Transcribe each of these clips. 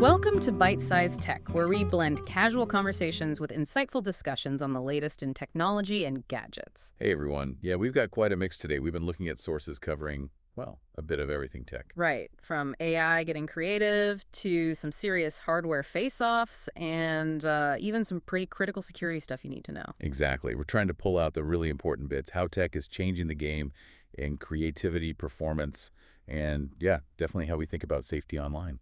Welcome to Byte-Sized Tech, where we blend casual conversations with insightful discussions on the latest in technology and gadgets. Hey everyone. Yeah, we've got quite a mix today. We've been looking at sources covering, well, a bit of everything tech. Right, from AI getting creative to some serious hardware face-offs and even some pretty critical security stuff you need to know. Exactly. We're trying to pull out the really important bits, how tech is changing the game in creativity, performance, and yeah, definitely how we think about safety online.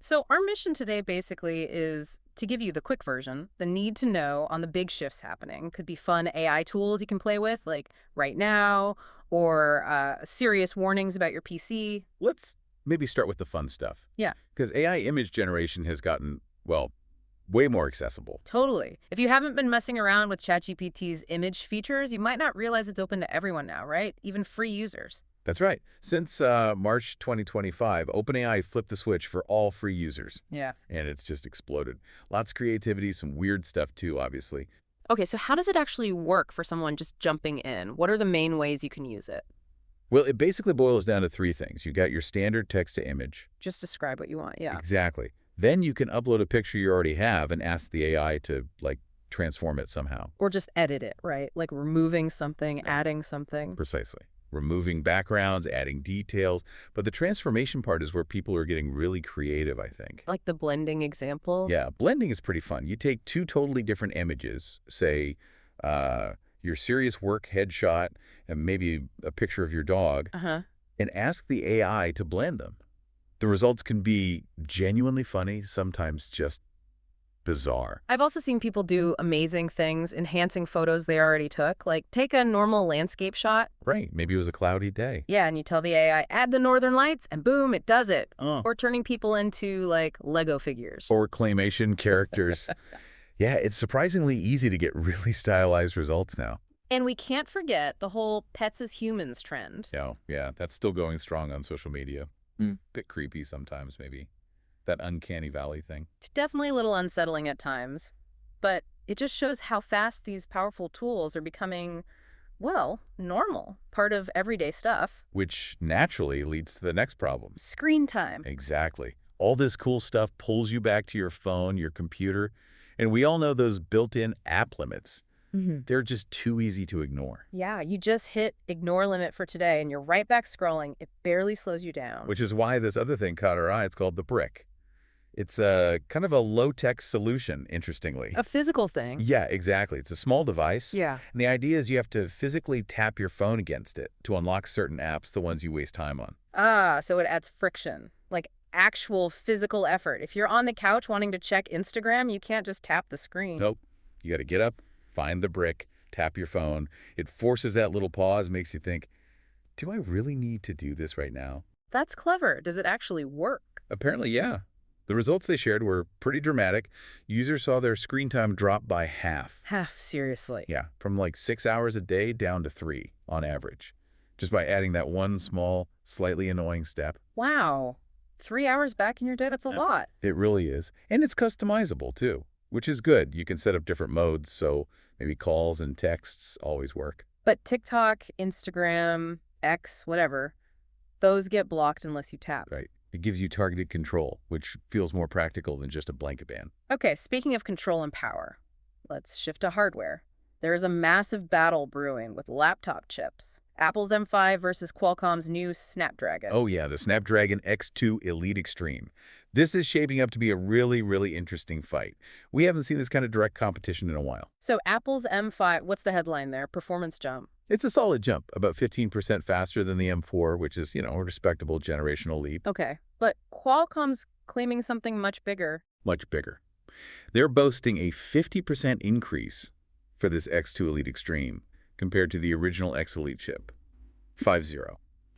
So our mission today basically is to give you the quick version, the need to know on the big shifts happening. Could be fun AI tools you can play with, like right now, or serious warnings about your PC. Let's maybe start with the fun stuff. Yeah. Because AI image generation has gotten, well, way more accessible. Totally. If you haven't been messing around with ChatGPT's image features, you might not realize it's open to everyone now, right? Even free users. That's right. Since March 2025, OpenAI flipped the switch for all free users. Yeah. And it's just exploded. Lots of creativity, some weird stuff too, obviously. Okay, so how does it actually work for someone just jumping in? What are the main ways you can use it? Well, it basically boils down to three things. You got your standard text to image. Just describe what you want, yeah. Exactly. Then you can upload a picture you already have and ask the AI to, like, transform it somehow. Or just edit it, right? Like removing something, Yeah. adding something. Precisely. Removing backgrounds, adding details. But the transformation part is where people are getting really creative, I think. Like the blending example? Yeah, blending is pretty fun. You take two totally different images, say your serious work headshot and maybe a picture of your dog, and ask the AI to blend them. The results can be genuinely funny, sometimes just bizarre. I've also seen people do amazing things, enhancing photos they already took. Like take a normal landscape shot. Right, maybe it was a cloudy day. Yeah, and you tell the AI, add the northern lights, and boom, it does it. Oh. Or turning people into, like, Lego figures. Or claymation characters. Yeah, it's surprisingly easy to get really stylized results now. And we can't forget the whole pets as humans trend. Yeah, that's still going strong on social media. Bit creepy sometimes, maybe. That uncanny valley thing. It's definitely a little unsettling at times, but it just shows how fast these powerful tools are becoming, well, normal, part of everyday stuff. Which naturally leads to the next problem. Screen time. Exactly. All this cool stuff pulls you back to your phone, your computer, and we all know those built-in app limits. They're just too easy to ignore. Yeah, you just hit ignore limit for today, and you're right back scrolling. It barely slows you down. Which is why this other thing caught our eye. It's called the brick. It's a kind of a low-tech solution, interestingly. A physical thing. Yeah, exactly. It's a small device. Yeah. And the idea is you have to physically tap your phone against it to unlock certain apps, the ones you waste time on. Ah, so it adds friction, like actual physical effort. If you're on the couch wanting to check Instagram, you can't just tap the screen. Nope. You got to get up, find the brick, tap your phone. It forces that little pause, makes you think, do I really need to do this right now? That's clever. Does it actually work? Apparently, yeah. The results they shared were pretty dramatic. Users saw their screen time drop by half. Half, seriously. Yeah, from like 6 hours a day down to 3 on average, just by adding that one small, slightly annoying step. Wow. 3 hours back in your day, that's a lot. It really is. And it's customizable, too, which is good. You can set up different modes, so maybe calls and texts always work. But TikTok, Instagram, X, whatever, those get blocked unless you tap. Right. It gives you targeted control, which feels more practical than just a blanket ban. Okay, speaking of control and power, let's shift to hardware. There is a massive battle brewing with laptop chips. Apple's M5 versus Qualcomm's new Snapdragon. Oh yeah, the Snapdragon X2 Elite Extreme. This is shaping up to be a really, really interesting fight. We haven't seen this kind of direct competition in a while. So Apple's M5, what's the headline there? Performance jump. It's a solid jump, about 15% faster than the M4, which is, a respectable generational leap. Okay, but Qualcomm's claiming something much bigger. Much bigger. They're boasting a 50% increase for this X2 Elite Extreme compared to the original X Elite chip. 50.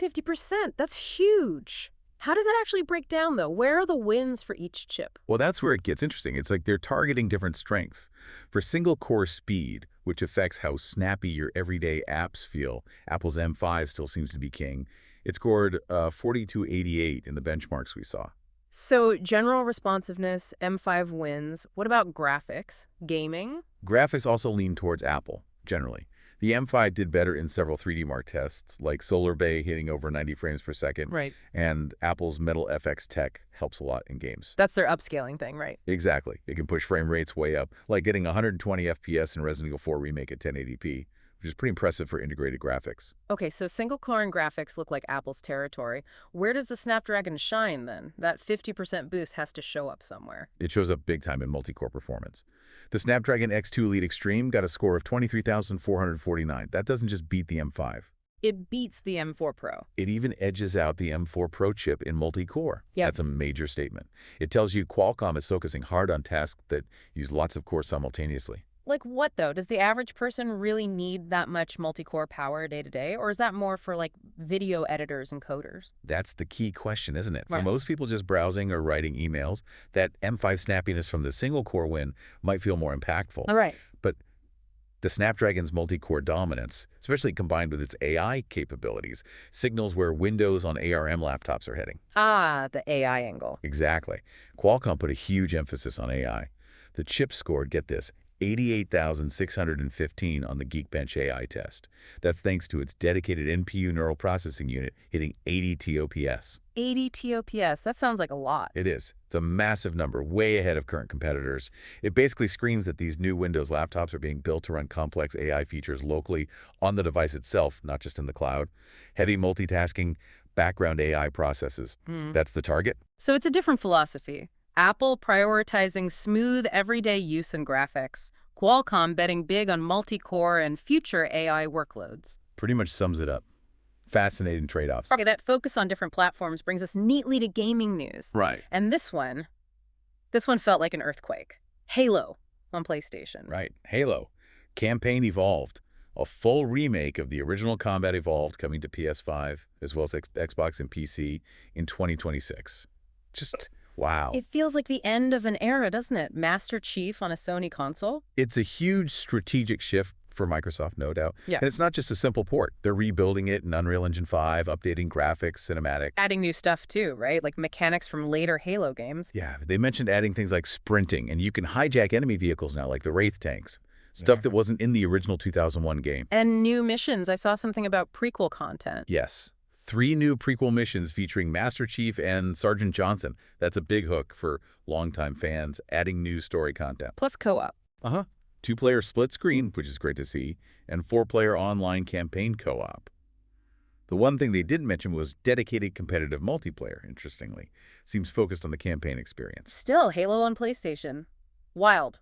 50%? That's huge. How does that actually break down, though? Where are the wins for each chip? Well, that's where it gets interesting. It's like they're targeting different strengths. For single-core speed, which affects how snappy your everyday apps feel, Apple's M5 still seems to be king. It scored 4288 in the benchmarks we saw. So general responsiveness, M5 wins. What about graphics? Gaming? Graphics also lean towards Apple, generally. The M5 did better in several 3D Mark tests, like Solar Bay hitting over 90 frames per second, Right. and Apple's Metal FX tech helps a lot in games. That's their upscaling thing, right? Exactly. It can push frame rates way up, like getting 120 FPS in Resident Evil 4 Remake at 1080p, which is pretty impressive for integrated graphics. Okay, so single-core and graphics look like Apple's territory. Where does the Snapdragon shine, then? That 50% boost has to show up somewhere. It shows up big time in multi-core performance. The Snapdragon X2 Elite Extreme got a score of 23,449. That doesn't just beat the M5. It beats the M4 Pro. It even edges out the M4 Pro chip in multi-core. Yep. That's a major statement. It tells you Qualcomm is focusing hard on tasks that use lots of cores simultaneously. Like what, though? Does the average person really need that much multi-core power day to day? Or is that more for, like, video editors and coders? That's the key question, isn't it? For Right. most people just browsing or writing emails, that M5 snappiness from the single-core win might feel more impactful. All right. But the Snapdragon's multi-core dominance, especially combined with its AI capabilities, signals where Windows on ARM laptops are heading. Ah, the AI angle. Exactly. Qualcomm put a huge emphasis on AI. The chip scored, get this, 88,615 on the Geekbench AI test. That's thanks to its dedicated NPU neural processing unit hitting 80 TOPS. 80 TOPS. That sounds like a lot. It is. It's a massive number, way ahead of current competitors. It basically screams that these new Windows laptops are being built to run complex AI features locally on the device itself, not just in the cloud. Heavy multitasking, background AI processes. That's the target? So it's a different philosophy. Apple prioritizing smooth, everyday use and graphics. Qualcomm betting big on multi-core and future AI workloads. Pretty much sums it up. Fascinating trade-offs. Okay, that focus on different platforms brings us neatly to gaming news. Right. And this one felt like an earthquake. Halo on PlayStation. Right. Halo. Campaign Evolved. A full remake of the original Combat Evolved coming to PS5 as well as Xbox and PC in 2026. Just wow. It feels like the end of an era, doesn't it? Master Chief on a Sony console? It's a huge strategic shift for Microsoft, no doubt. Yeah. And it's not just a simple port. They're rebuilding it in Unreal Engine 5, updating graphics, cinematic. Adding new stuff too, right? Like mechanics from later Halo games. Yeah, they mentioned adding things like sprinting, and you can hijack enemy vehicles now, like the Wraith tanks. Stuff that wasn't in the original 2001 game. And new missions. I saw something about prequel content. Yes. 3 new prequel missions featuring Master Chief and Sergeant Johnson. That's a big hook for longtime fans, adding new story content. Plus co-op. 2-player split screen, which is great to see, and 4-player online campaign co-op. The one thing they didn't mention was dedicated competitive multiplayer, interestingly. Seems focused on the campaign experience. Still, Halo on PlayStation. Wild.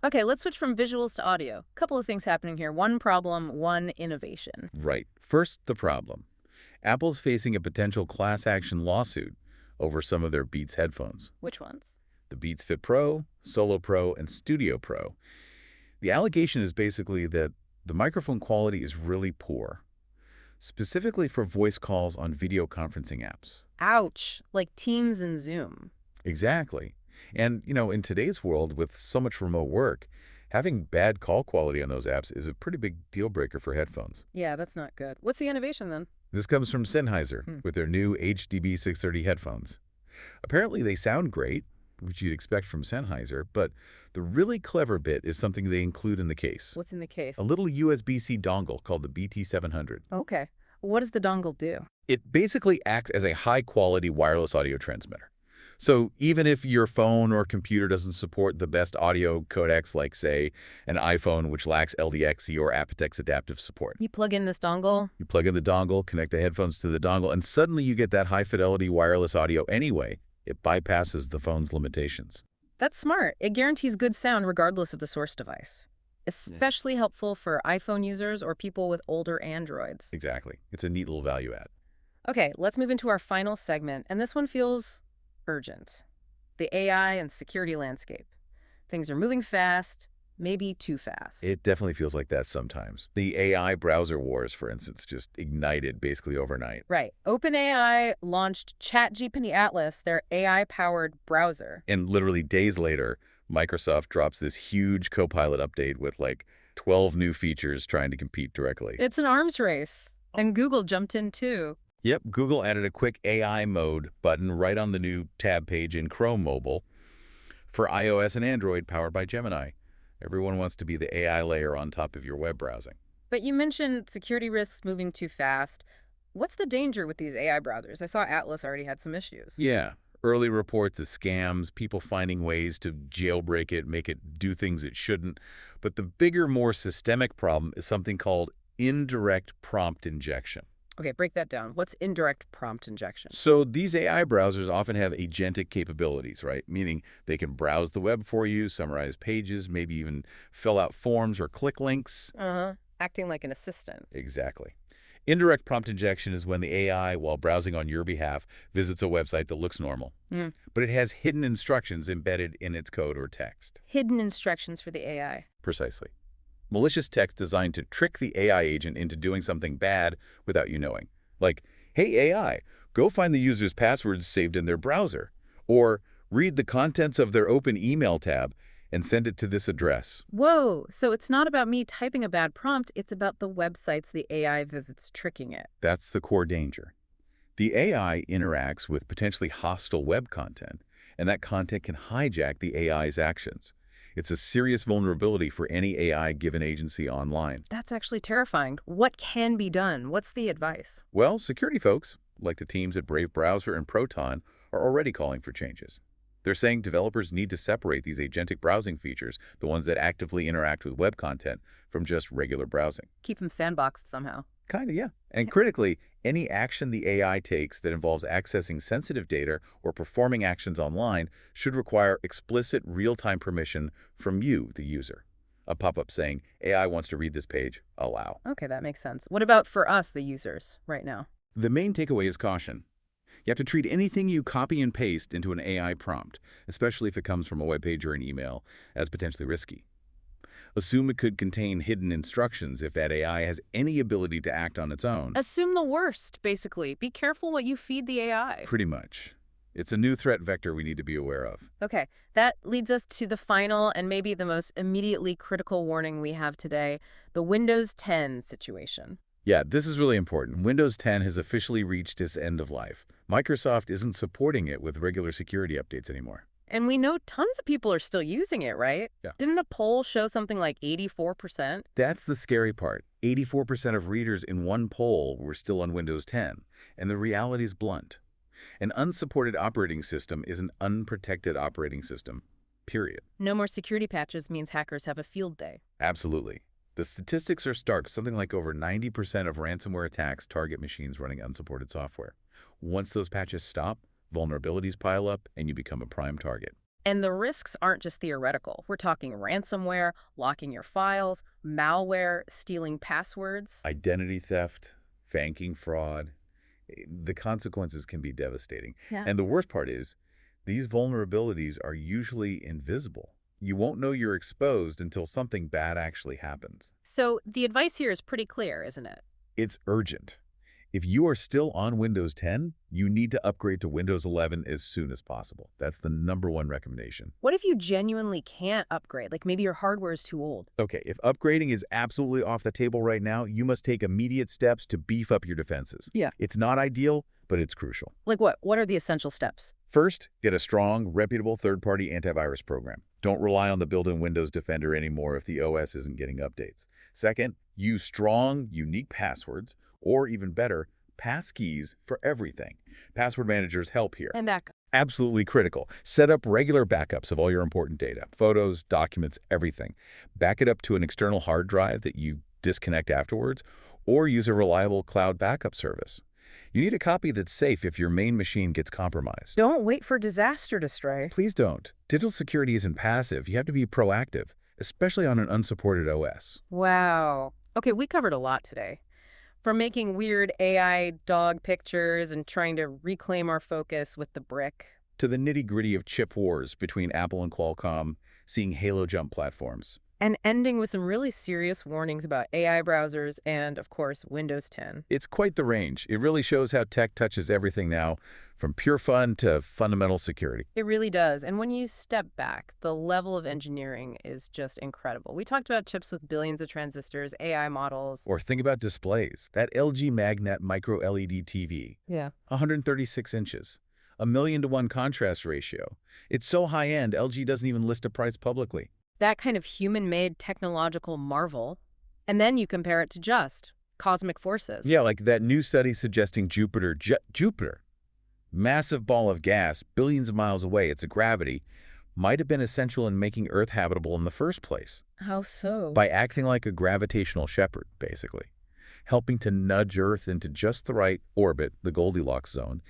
Okay, let's switch from visuals to audio. Couple of things happening here. One problem, one innovation. Right. First, the problem. Apple's facing a potential class action lawsuit over some of their Beats headphones. Which ones? The Beats Fit Pro, Solo Pro, and Studio Pro. The allegation is basically that the microphone quality is really poor, specifically for voice calls on video conferencing apps. Ouch. Like Teams and Zoom. Exactly. And, in today's world with so much remote work, having bad call quality on those apps is a pretty big deal breaker for headphones. Yeah, that's not good. What's the innovation then? This comes from Sennheiser with their new HDB 630 headphones. Apparently they sound great, which you'd expect from Sennheiser, but the really clever bit is something they include in the case. What's in the case? A little USB-C dongle called the BT700. Okay. What does the dongle do? It basically acts as a high-quality wireless audio transmitter. So even if your phone or computer doesn't support the best audio codecs like, say, an iPhone which lacks LDXC or aptX adaptive support, You plug in this dongle? you plug in the dongle, connect the headphones to the dongle, and suddenly you get that high-fidelity wireless audio anyway. It bypasses the phone's limitations. That's smart. It guarantees good sound regardless of the source device. Especially helpful for iPhone users or people with older Androids. Exactly. It's a neat little value add. Okay, let's move into our final segment, and this one feels urgent. The AI and security landscape. Things are moving fast, maybe too fast. It definitely feels like that sometimes. The AI browser wars, for instance, just ignited basically overnight. Right. OpenAI launched ChatGPT Atlas, their AI-powered browser. And literally days later, Microsoft drops this huge Copilot update with like 12 new features trying to compete directly. It's an arms race. And Google jumped in too. Yep, Google added a quick AI mode button right on the new tab page in Chrome Mobile for iOS and Android powered by Gemini. Everyone wants to be the AI layer on top of your web browsing. But you mentioned security risks moving too fast. What's the danger with these AI browsers? I saw Atlas already had some issues. Yeah, early reports of scams, people finding ways to jailbreak it, make it do things it shouldn't. But the bigger, more systemic problem is something called indirect prompt injection. Okay, break that down. What's indirect prompt injection? So these AI browsers often have agentic capabilities, right? Meaning they can browse the web for you, summarize pages, maybe even fill out forms or click links. Uh-huh. Acting like an assistant. Exactly. Indirect prompt injection is when the AI, while browsing on your behalf, visits a website that looks normal, Mm. but it has hidden instructions embedded in its code or text. Hidden instructions for the AI. Precisely. Malicious text designed to trick the AI agent into doing something bad without you knowing. Like, hey AI, go find the user's passwords saved in their browser. Or read the contents of their open email tab and send it to this address. Whoa, so it's not about me typing a bad prompt, it's about the websites the AI visits tricking it. That's the core danger. The AI interacts with potentially hostile web content, and that content can hijack the AI's actions. It's a serious vulnerability for any AI-given agency online. That's actually terrifying. What can be done? What's the advice? Well, security folks, like the teams at Brave Browser and Proton, are already calling for changes. They're saying developers need to separate these agentic browsing features, the ones that actively interact with web content, from just regular browsing. Keep them sandboxed somehow. Kinda, yeah. And critically, any action the AI takes that involves accessing sensitive data or performing actions online should require explicit real-time permission from you, the user. A pop-up saying, AI wants to read this page, allow. Okay, that makes sense. What about for us, the users, right now? The main takeaway is caution. You have to treat anything you copy and paste into an AI prompt, especially if it comes from a web page or an email, as potentially risky. Assume it could contain hidden instructions if that AI has any ability to act on its own. Assume the worst, basically. Be careful what you feed the AI. Pretty much. It's a new threat vector we need to be aware of. Okay, that leads us to the final and maybe the most immediately critical warning we have today, the Windows 10 situation. Yeah, this is really important. Windows 10 has officially reached its end of life. Microsoft isn't supporting it with regular security updates anymore. And we know tons of people are still using it, right? Yeah. Didn't a poll show something like 84%? That's the scary part. 84% of readers in one poll were still on Windows 10, and the reality is blunt. An unsupported operating system is an unprotected operating system, period. No more security patches means hackers have a field day. Absolutely. The statistics are stark. Something like over 90% of ransomware attacks target machines running unsupported software. Once those patches stop, vulnerabilities pile up, and you become a prime target. And the risks aren't just theoretical. We're talking ransomware, locking your files, malware, stealing passwords. Identity theft, banking fraud. The consequences can be devastating. Yeah. And the worst part is, these vulnerabilities are usually invisible. You won't know you're exposed until something bad actually happens. So the advice here is pretty clear, isn't it? It's urgent. If you are still on Windows 10, you need to upgrade to Windows 11 as soon as possible. That's the #1 recommendation. What if you genuinely can't upgrade? Like maybe your hardware is too old. Okay, if upgrading is absolutely off the table right now, you must take immediate steps to beef up your defenses. Yeah. It's not ideal, but it's crucial. Like what? What are the essential steps? First, get a strong, reputable third-party antivirus program. Don't rely on the built-in Windows Defender anymore if the OS isn't getting updates. Second, use strong, unique passwords, or even better, passkeys for everything. Password managers help here. And backup. Absolutely critical. Set up regular backups of all your important data, photos, documents, everything. Back it up to an external hard drive that you disconnect afterwards, or use a reliable cloud backup service. You need a copy that's safe if your main machine gets compromised. Don't wait for disaster to strike. Please don't. Digital security isn't passive. You have to be proactive, especially on an unsupported OS. Wow. Okay, we covered a lot today. From making weird AI dog pictures and trying to reclaim our focus with the brick. To the nitty-gritty of chip wars between Apple and Qualcomm, seeing Halo jump platforms. And ending with some really serious warnings about AI browsers and, of course, Windows 10. It's quite the range. It really shows how tech touches everything now, from pure fun to fundamental security. It really does. And when you step back, the level of engineering is just incredible. We talked about chips with billions of transistors, AI models. Or think about displays. That LG Magnet Micro LED TV. Yeah. 136 inches. 1,000,000-to-1 contrast ratio. It's so high-end, LG doesn't even list a price publicly. That kind of human-made technological marvel And then you compare it to just cosmic forces. Yeah, like that new study suggesting Jupiter, massive ball of gas, billions of miles away, it's a gravity, might have been essential in making Earth habitable in the first place. How so? By acting like a gravitational shepherd, basically. Helping to nudge Earth into just the right orbit, the Goldilocks zone,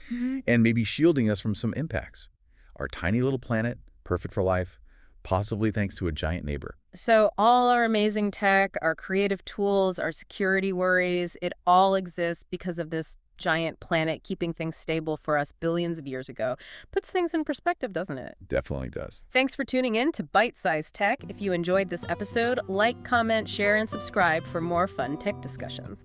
and maybe shielding us from some impacts. Our tiny little planet, perfect for life, possibly thanks to a giant neighbor. So all our amazing tech, our creative tools, our security worries, it all exists because of this giant planet keeping things stable for us billions of years ago. Puts things in perspective, doesn't it? Definitely does. Thanks for tuning in to Byte-Sized Tech. If you enjoyed this episode, like, comment, share, and subscribe for more fun tech discussions.